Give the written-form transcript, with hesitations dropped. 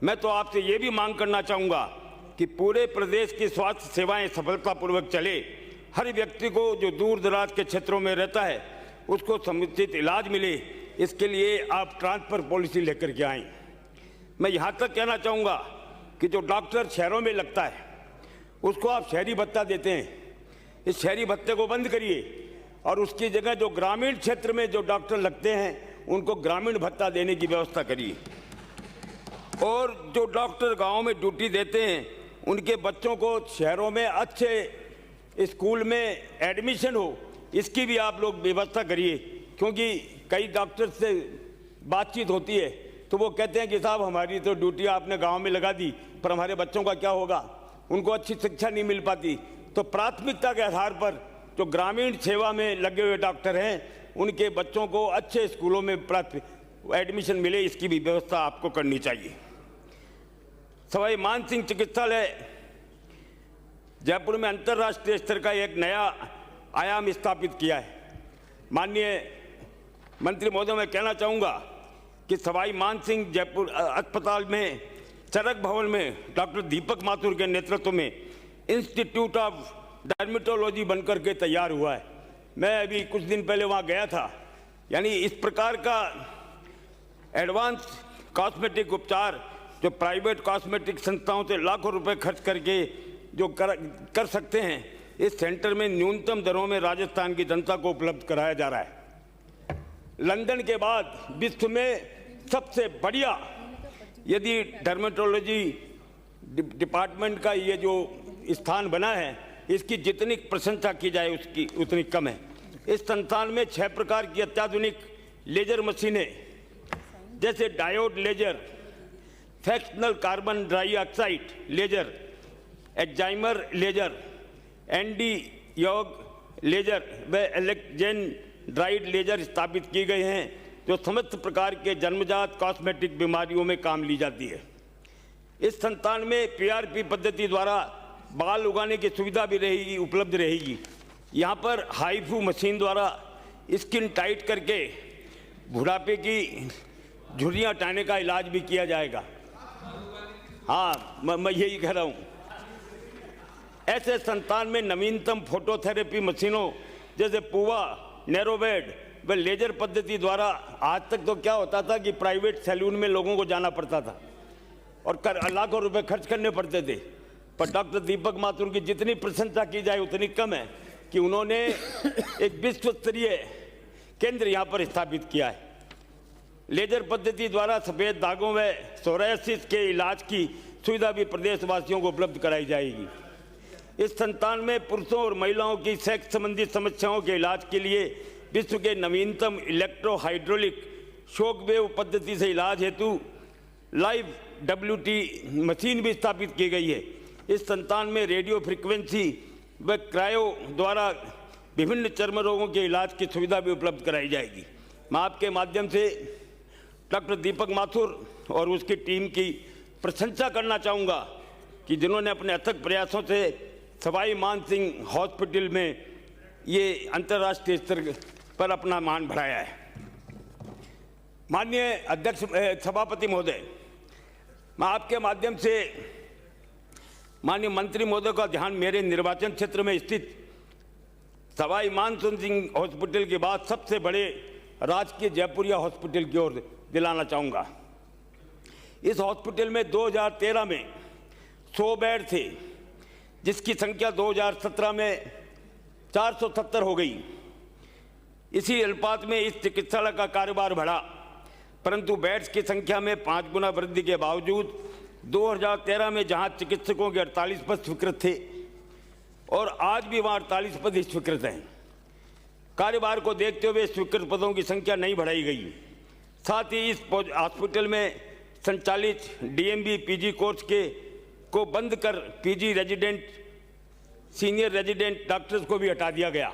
मैं तो आपसे ये भी मांग करना चाहूँगा कि पूरे प्रदेश की स्वास्थ्य सेवाएं सफलतापूर्वक चले। हर व्यक्ति को जो दूर दराज के क्षेत्रों में रहता है उसको समुचित इलाज मिले, इसके लिए आप ट्रांसफ़र पॉलिसी लेकर के आएँ। मैं यहाँ तक कहना चाहूँगा कि जो डॉक्टर शहरों में लगता है उसको आप शहरी भत्ता देते हैं, इस शहरी भत्ते को बंद करिए और उसकी जगह जो ग्रामीण क्षेत्र में जो डॉक्टर लगते हैं उनको ग्रामीण भत्ता देने की व्यवस्था करिए। और जो डॉक्टर गाँव में ड्यूटी देते हैं उनके बच्चों को शहरों में अच्छे स्कूल में एडमिशन हो, इसकी भी आप लोग व्यवस्था करिए। क्योंकि कई डॉक्टर से बातचीत होती है तो वो कहते हैं कि साहब हमारी तो ड्यूटी आपने गांव में लगा दी, पर हमारे बच्चों का क्या होगा, उनको अच्छी शिक्षा नहीं मिल पाती। तो प्राथमिकता के आधार पर जो ग्रामीण सेवा में लगे हुए डॉक्टर हैं उनके बच्चों को अच्छे स्कूलों में एडमिशन मिले, इसकी भी व्यवस्था आपको करनी चाहिए। सवाई मानसिंह चिकित्सालय जयपुर में अंतर्राष्ट्रीय स्तर का एक नया आयाम स्थापित किया है। माननीय मंत्री महोदय, मैं कहना चाहूँगा कि सवाई मानसिंह जयपुर अस्पताल में चरक भवन में डॉक्टर दीपक माथुर के नेतृत्व में इंस्टीट्यूट ऑफ डर्मेटोलॉजी बनकर के तैयार हुआ है। मैं अभी कुछ दिन पहले वहाँ गया था। यानी इस प्रकार का एडवांस कॉस्मेटिक उपचार जो प्राइवेट कॉस्मेटिक संस्थाओं से लाखों रुपए खर्च करके जो कर सकते हैं, इस सेंटर में न्यूनतम दरों में राजस्थान की जनता को उपलब्ध कराया जा रहा है। लंदन के बाद विश्व में सबसे बढ़िया यदि डर्मेटोलॉजी डिपार्टमेंट का ये जो स्थान बना है, इसकी जितनी प्रशंसा की जाए उसकी उतनी कम है। इस संस्थान में 6 प्रकार की अत्याधुनिक लेजर मशीनें जैसे diode laser, fractional carbon dioxide laser, excimer laser, ND YAG laser व इलेक्ट्रोजन ड्राइड लेजर स्थापित की गए हैं जो समस्त प्रकार के जन्मजात कॉस्मेटिक बीमारियों में काम ली जाती है। इस संस्थान में पीआरपी पद्धति द्वारा बाल उगाने की सुविधा भी उपलब्ध रहेगी। यहाँ पर हाईफू मशीन द्वारा स्किन टाइट करके बुढ़ापे की झुर्रियाँ हटाने का इलाज भी किया जाएगा। हाँ, मैं यही कह रहा हूँ। ऐसे संस्थान में नवीनतम फोटोथेरेपी मशीनों जैसे पुआ, नैरोबेड व लेजर पद्धति द्वारा, आज तक तो क्या होता था कि प्राइवेट सैलून में लोगों को जाना पड़ता था और लाखों रुपए खर्च करने पड़ते थे, पर डॉक्टर दीपक माथुर की जितनी प्रशंसा की जाए उतनी कम है कि उन्होंने एक विश्व स्तरीय केंद्र यहाँ पर स्थापित किया है। लेजर पद्धति द्वारा सफ़ेद दागों व सोरायसिस के इलाज की सुविधा भी प्रदेशवासियों को उपलब्ध कराई जाएगी। इस संस्थान में पुरुषों और महिलाओं की सेक्स संबंधी समस्याओं के इलाज के लिए विश्व के नवीनतम इलेक्ट्रो हाइड्रोलिक शॉक वेव पद्धति से इलाज हेतु लाइव WT मशीन भी स्थापित की गई है। इस संस्थान में रेडियो फ्रिक्वेंसी व क्रायो द्वारा विभिन्न चर्म रोगों के इलाज की सुविधा भी उपलब्ध कराई जाएगी। मैं आपके माध्यम से डॉक्टर दीपक माथुर और उसकी टीम की प्रशंसा करना चाहूँगा कि जिन्होंने अपने अथक प्रयासों से सवाई मानसिंह हॉस्पिटल में ये अंतर्राष्ट्रीय स्तर पर अपना मान बढ़ाया है। माननीय अध्यक्ष सभापति महोदय, मैं आपके माध्यम से माननीय मंत्री महोदय का ध्यान मेरे निर्वाचन क्षेत्र में स्थित सवाई मानसिंह हॉस्पिटल के बाद सबसे बड़े राजकीय जयपुरिया हॉस्पिटल की ओर दिलाना चाहूँगा। इस हॉस्पिटल में 2013 में 100 बेड थे, जिसकी संख्या 2017 में 470 हो गई। इसी अनुपात में इस चिकित्सालय का कारोबार बढ़ा, परंतु बेड्स की संख्या में 5 गुना वृद्धि के बावजूद 2013 में जहां चिकित्सकों के 48 पद स्वीकृत थे और आज भी वहां 48 पद ही स्वीकृत हैं, कारोबार को देखते हुए स्वीकृत पदों की संख्या नहीं बढ़ाई गई। साथ ही इस हॉस्पिटल में संचालित DMB PG कोर्स को बंद कर PG resident, senior resident doctors को भी हटा दिया गया।